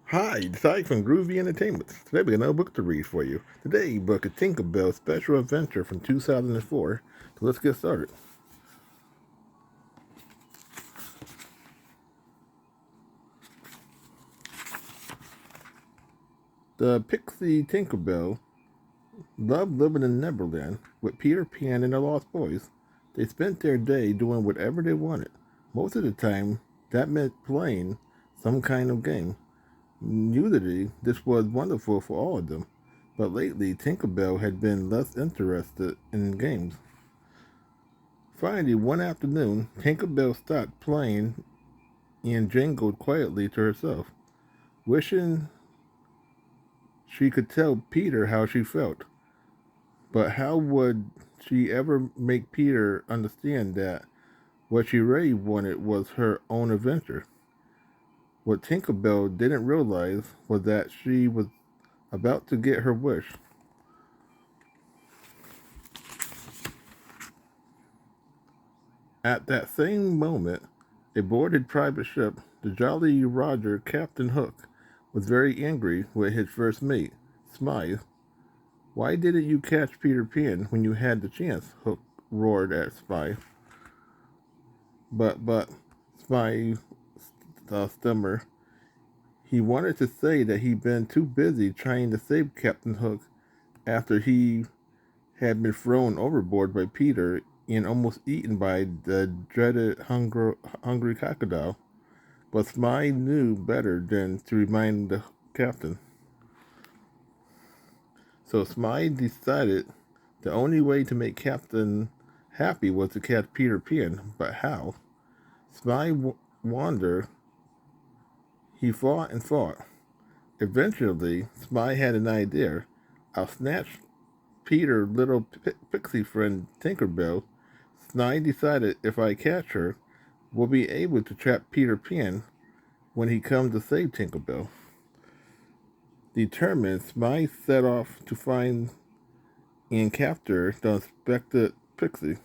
Hi, it's Ike from Groovy Entertainment. Today we got another book to read for you. Today, book is Tinkerbell Special Adventure from 2004. So let's get started. The pixie Tinkerbell loved living in Neverland with Peter Pan and the Lost Boys. They spent their day doing whatever they wanted. Most of the time, that meant playing some kind of game. Usually, this was wonderful for all of them. But lately, Tinkerbell had been less interested in games. Finally, one afternoon, Tinkerbell stopped playing and jingled quietly to herself, wishing she could tell Peter how she felt. But how would she ever make Peter understand that what she really wanted was her own adventure? What Tinkerbell didn't realize was that she was about to get her wish. At that same moment, a boarded private ship, the Jolly Roger Captain Hook, was very angry with his first mate, Smee. "Why didn't you catch Peter Pan when you had the chance?" Hook roared at Smee. But, Smee stammered. He wanted to say that he'd been too busy trying to save Captain Hook after he had been thrown overboard by Peter and almost eaten by the dreaded hungry crocodile. But Smiley knew better than to remind the captain. So Smiley decided the only way to make Captain happy was to catch Peter Pan. But how? Smiley wondered. He fought and fought. Eventually, Smiley had an idea. "I'll snatch Peter's little pixie friend Tinkerbell." Smiley decided if I catch her, we'll be able to trap Peter Pan when he comes to save Tinkerbell. Determined, Smythe set off to find and capture the suspected pixie.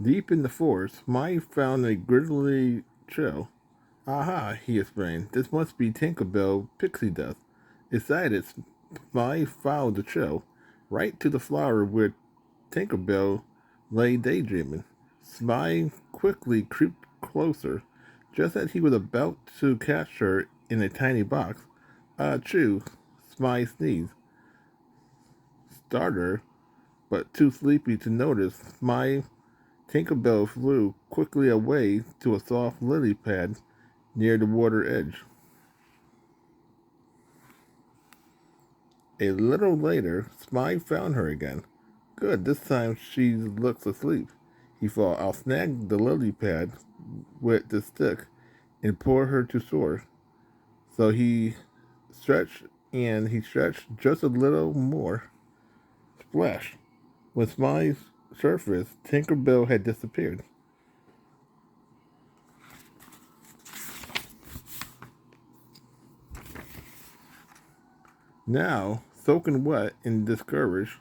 Deep in the forest, Smythe found a grisly trail. "Aha," he explained. "This must be Tinkerbell pixie dust." Excited, Smythe followed the trail right to the flower where Tinkerbell lay daydreaming. Smythe quickly crept closer. Just as he was about to catch her in a tiny box, achoo! Smythe sneezed. Starter, but too sleepy to notice, my Tinkerbell flew quickly away to a soft lily pad near the water edge. A little later, Smythe found her again. "Good, this time she looks asleep." He thought, "I'll snag the lily pad with the stick and pour her to shore." So stretched he stretched just a little more. Splash! When Smythe surfaced, Tinkerbell had disappeared. Now, soaking wet and discouraged,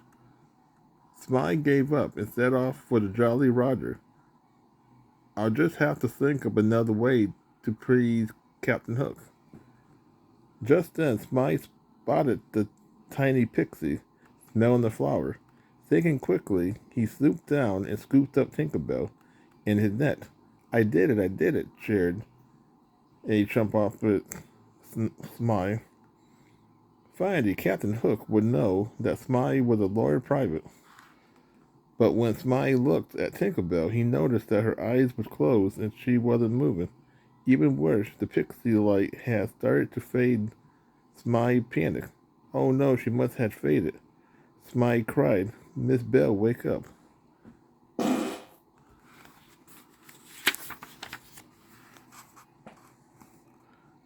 Smythe gave up and set off for the Jolly Roger. "I'll just have to think of another way to please Captain Hook." Just then, Smythe spotted the tiny pixie, smelling the flower. Thinking quickly, he swooped down and scooped up Tinkerbell in his net. I did it," cheered a chump off with Smythe. Finally, Captain Hook would know that Smythe was a loyal private. But when Smythe looked at Tinkerbell, he noticed that her eyes were closed and she wasn't moving. Even worse, the pixie light had started to fade. Smythe panicked. "Oh no, she must have faded." Smythe cried, "Miss Bell, wake up."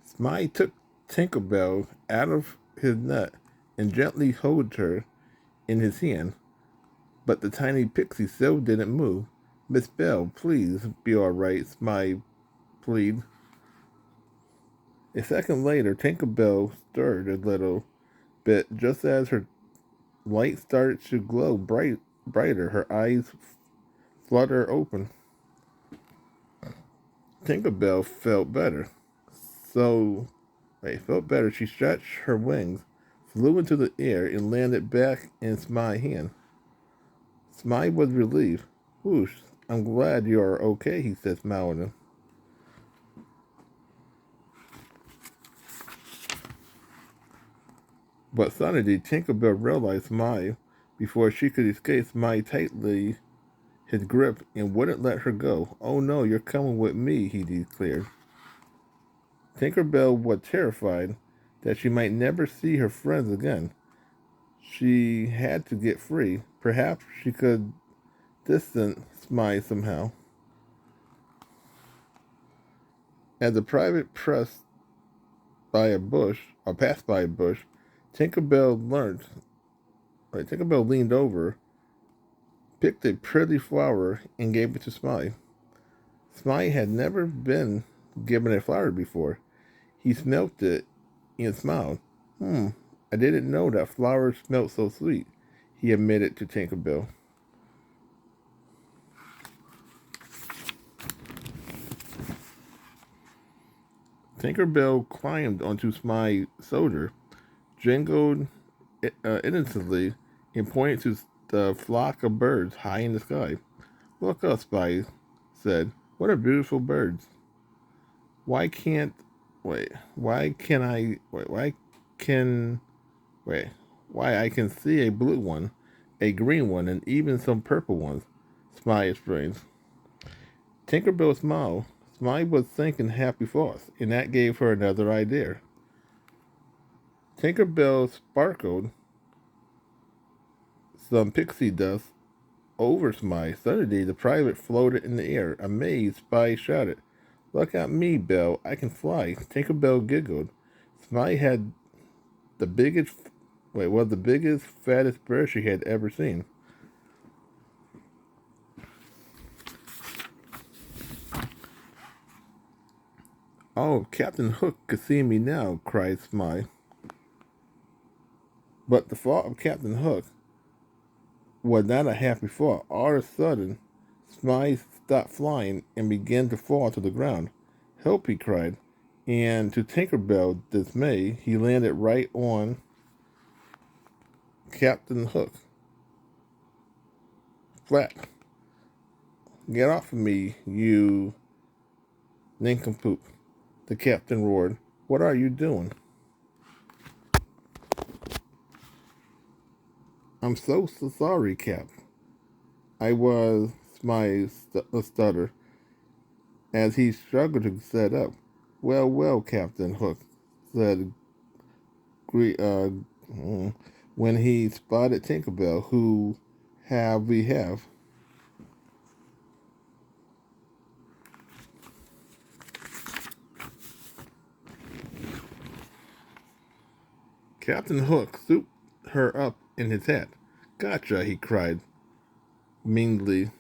Smythe took Tinkerbell out of his net and gently held her in his hand. But the tiny pixie still didn't move. "Miss Bell, please be all right," Smythe pleaded. A second later, Tinkerbell stirred a little bit just as her light started to glow brighter. Her eyes fluttered open. Tinkerbell felt better. Felt better. She stretched her wings, flew into the air, and landed back in Smee's hand. Smee was relieved. Whoosh, I'm glad you're okay, he said, smiling. But suddenly, Tinkerbell realized Smee before she could escape. Smee tightly his grip and wouldn't let her go. Oh no, you're coming with me, he declared. Tinkerbell was terrified that she might never see her friends again. She had to get free. Perhaps she could distance Smee somehow. As the private pressed by a bush, or passed by a bush, Tinkerbell Tinkerbell leaned over, picked a pretty flower, and gave it to Smee. Smee had never been given a flower before. He smelt it and smiled. I didn't know that flowers smelled so sweet, he admitted to Tinkerbell. Tinkerbell climbed onto Smee's shoulder, jingled innocently, and pointed to the flock of birds high in the sky. Look up, Smee said. What are beautiful birds? Why can't wait? Why can I wait? Can wait? Why I can see a blue one, a green one, and even some purple ones. Smee explained. Tinkerbell smiled. Smee was thinking happy thoughts, and that gave her another idea. Tinkerbell sparkled some pixie dust over Smee. Suddenly, the private floated in the air. Amazed, Spy shouted, Look at me, Belle. I can fly. Tinkerbell giggled. Smee had the biggest, was the biggest, fattest bird she had ever seen. Oh, Captain Hook could see me now, cried Smee. But the thought of Captain Hook was not a happy thought. All of a sudden, Smee stopped flying and began to fall to the ground. Help, he cried. And to Tinkerbell's dismay, he landed right on Captain Hook. Flat. Get off of me, you nincompoop, the captain roared. What are you doing? I'm so sorry, Cap. I was, Smee stutter, as he struggled to sit up. Well, Captain Hook, said when he spotted Tinkerbell. Who have we have? Captain Hook swooped her up in his hat. Gotcha, he cried meanly.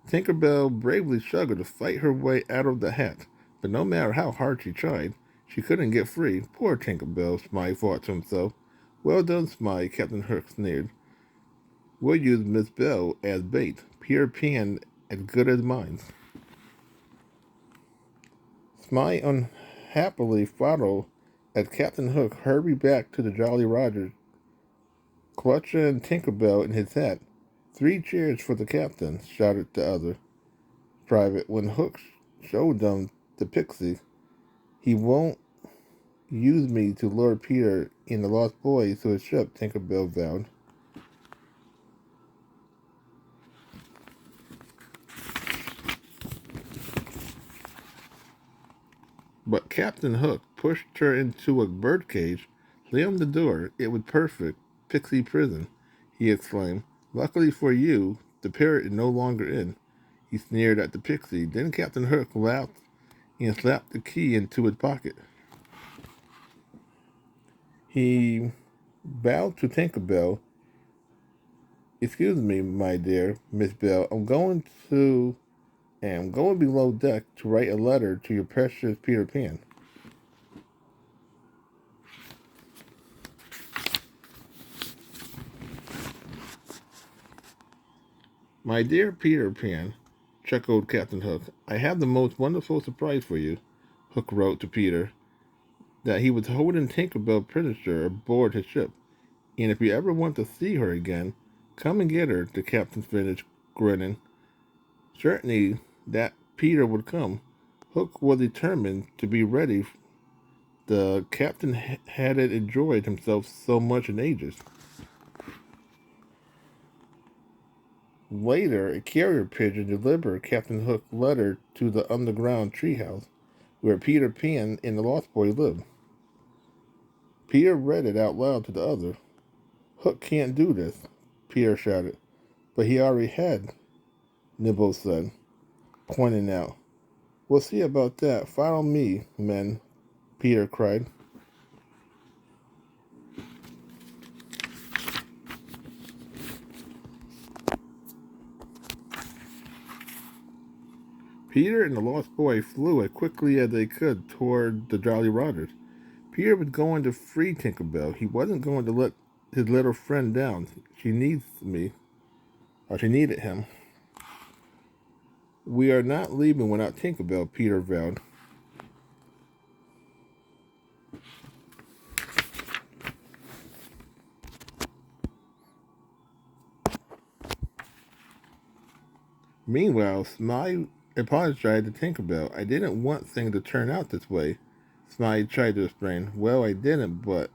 Tinkerbell bravely struggled to fight her way out of the hat, but no matter how hard she tried, she couldn't get free. Poor Tinkerbell, Smee thought to himself. Well done, Smee, Captain Hook sneered. We'll use Miss Bell as bait. Peter Pan as good as mine. Smee unhappily followed as Captain Hook hurried back to the Jolly Roger, clutching Tinkerbell in his hat. 3 cheers for the captain, shouted the other private when Hook showed them the pixie. He won't use me to lure Peter and the Lost Boys to his ship, Tinkerbell vowed. But Captain Hook pushed her into a birdcage, slammed the door. It was perfect. Pixie prison, he exclaimed. Luckily for you, the parrot is no longer in. He sneered at the pixie. Then Captain Hook laughed and slapped the key into his pocket. He bowed to Tinkerbell. Excuse me, my dear Miss Bell. I'm going below deck to write a letter to your precious Peter Pan. My dear Peter Pan, chuckled Captain Hook. "I have the most wonderful surprise for you," Hook wrote to Peter, that he was holding Tinkerbell prisoner aboard his ship. "And if you ever want to see her again, come and get her," the captain finished, grinning. Certainly that Peter would come. Hook was determined to be ready. The captain hadn't enjoyed himself so much in ages. Later, a carrier pigeon delivered Captain Hook's letter to the underground treehouse where Peter Pan and the Lost Boy lived. Peter read it out loud to the other. "Hook can't do this," Peter shouted. "But he already had," Nibbles said, pointing out. "We'll see about that. Follow me, men," Peter cried. Peter and the Lost Boy flew as quickly as they could toward the Jolly Rogers. Peter was going to free Tinkerbell. He wasn't going to let his little friend down. She needs me. Or she needed him. "We are not leaving without Tinkerbell," Peter vowed. Meanwhile, Smee apologized to Tinkerbell. "I didn't want things to turn out this way," Smee tried to explain. "Well, I didn't, but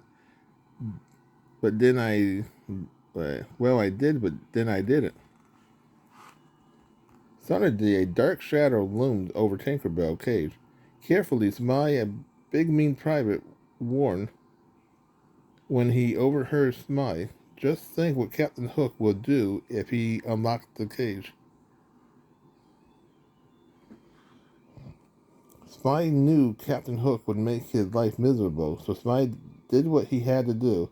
then I... Well, I did, but then I didn't." Suddenly, a dark shadow loomed over Tinkerbell's cage. Carefully, Smee, a big mean private, warned when he overheard Smee. "Just think what Captain Hook will do if he unlocks the cage." Smee knew Captain Hook would make his life miserable, so Smee did what he had to do.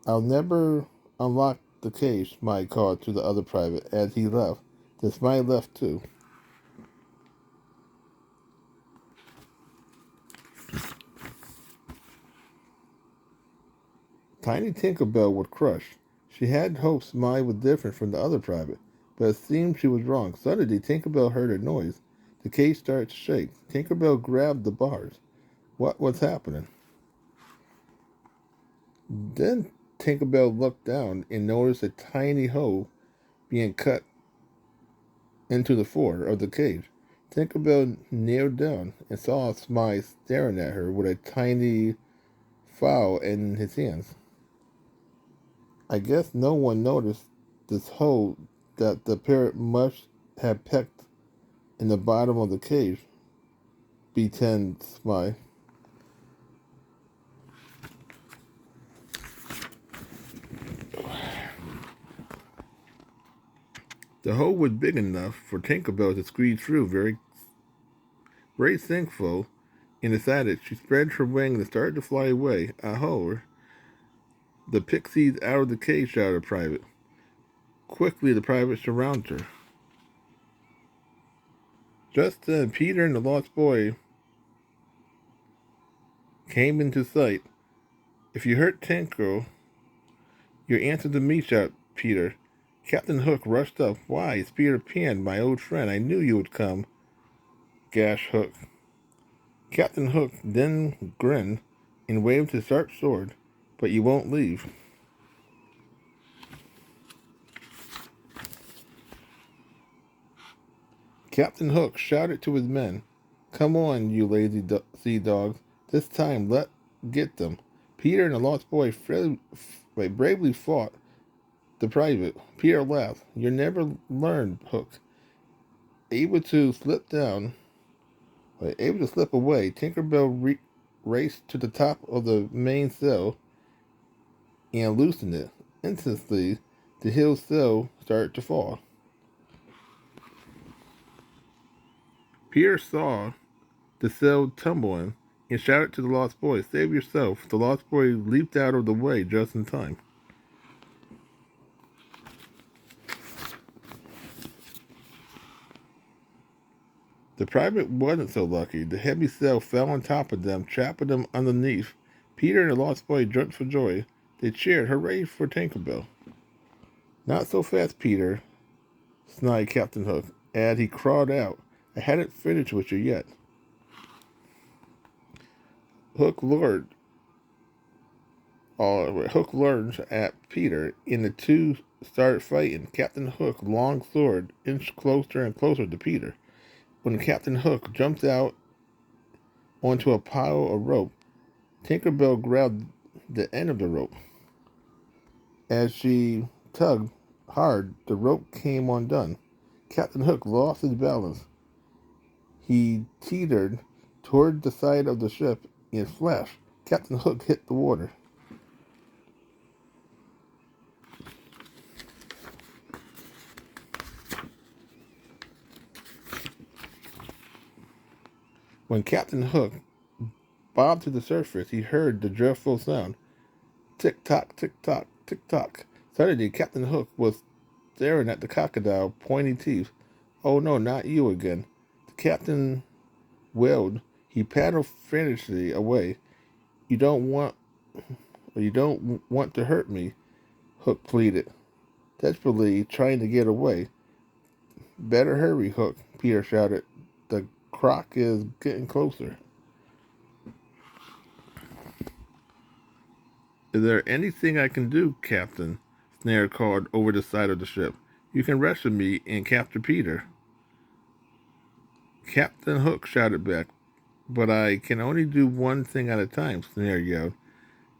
"I'll never unlock the cage," Smee called to the other private as he left. Then Smee left too. Tiny Tinkerbell was crushed. She had hoped Smee was different from the other private, but it seemed she was wrong. Suddenly, Tinkerbell heard a noise. The cage started to shake. Tinkerbell grabbed the bars. What was happening? Then Tinkerbell looked down and noticed a tiny hole being cut into the floor of the cage. Tinkerbell kneeled down and saw Smee staring at her with a tiny file in his hands. "I guess no one noticed this hole that the parrot must have pecked in the bottom of the cage," began Smee. The hole was big enough for Tinkerbell to squeeze through. Very thankful and excited, she spread her wings and started to fly away. "Ahoy! The pixie's out of the cage," shouted Private. Quickly, the private surrounded her. Just then, Peter and the Lost Boy came into sight. "If you hurt Tinker, your answer to me," shouted Peter. Captain Hook rushed up. "Why, it's Peter Pan, my old friend. I knew you would come," gasped Hook. Captain Hook then grinned and waved his sharp sword. "But you won't leave." Captain Hook shouted to his men, "Come on, you lazy sea dogs. This time, let's get them." Peter and the Lost Boy bravely fought the private. Peter laughed. "You never learned, Hook." Able to slip away, Tinkerbell raced to the top of the main cell and loosened it. Instantly, the hill cell started to fall. Peter saw the cell tumbling and shouted to the Lost Boy, "Save yourself." The Lost Boy leaped out of the way just in time. The private wasn't so lucky. The heavy cell fell on top of them, trapping them underneath. Peter and the Lost Boy jumped for joy. They cheered, "Hooray for Tinkerbell." "Not so fast, Peter," snarled Captain Hook. as he crawled out. I hadn't finished with you yet. Hook lured Hook lunged at Peter, and the two started fighting. Captain Hook's long sword inched closer and closer to Peter. When Captain Hook jumped out onto a pile of rope, Tinkerbell grabbed the end of the rope. As she tugged hard, the rope came undone. Captain Hook lost his balance. He teetered toward the side of the ship, and flash, Captain Hook hit the water. When Captain Hook bobbed to the surface, he heard the dreadful sound. Tick-tock, tick-tock, tick-tock. Suddenly, Captain Hook was staring at the crocodile, pointing teeth. Oh no, not you again. The captain wailed. He paddled frantically away. You don't want to hurt me, Hook pleaded, desperately trying to get away. Better hurry, Hook, Peter shouted. The croc is getting closer. Is there anything I can do, Captain? Snare called over the side of the ship. You can rescue me and capture Peter. Captain Hook shouted back. But I can only do one thing at a time, Snare yelled.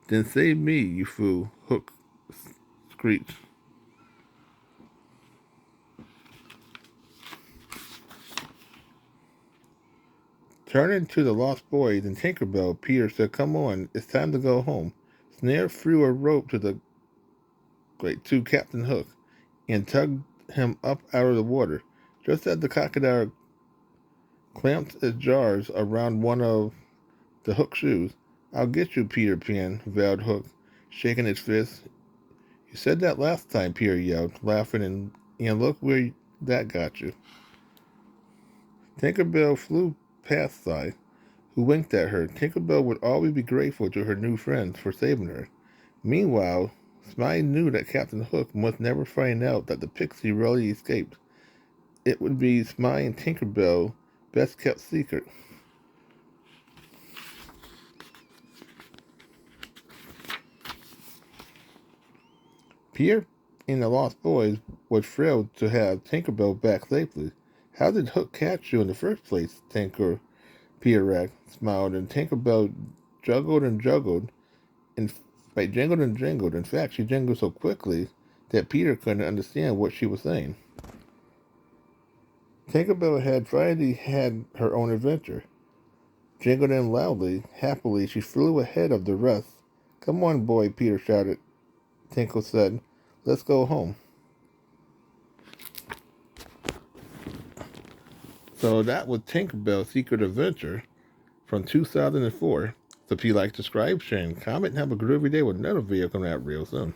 Then save me, you fool, Hook screeched. Turning to the Lost Boys and Tinkerbell, Peter said, Come on, it's time to go home. Snare threw a rope to Captain Hook and tugged him up out of the water. Just as the crocodile clamped its jaws around one of the Hook shoes. I'll get you, Peter Pan, vowed Hook, shaking his fist. You said that last time, Peter yelled, laughing, and look where that got you. Tinkerbell flew past Cy, who winked at her. Tinkerbell would always be grateful to her new friends for saving her. Meanwhile, Smee knew that Captain Hook must never find out that the pixie really escaped. It would be Smee and Tinkerbell's best kept secret. Peter and the Lost Boys were thrilled to have Tinkerbell back safely. How did Hook catch you in the first place, Peter smiled, and Tinkerbell juggled and juggled, and jingled and jingled. In fact, she jingled so quickly that Peter couldn't understand what she was saying. Tinkerbell had finally had her own adventure. Jingling loudly, happily, she flew ahead of the rest. Come on, boy, Peter shouted. Tinkle said, Let's go home. So that was Tinkerbell's Secret Adventure from 2004. So if you like, subscribe, share, and comment, and have a groovy day with another video coming out real soon.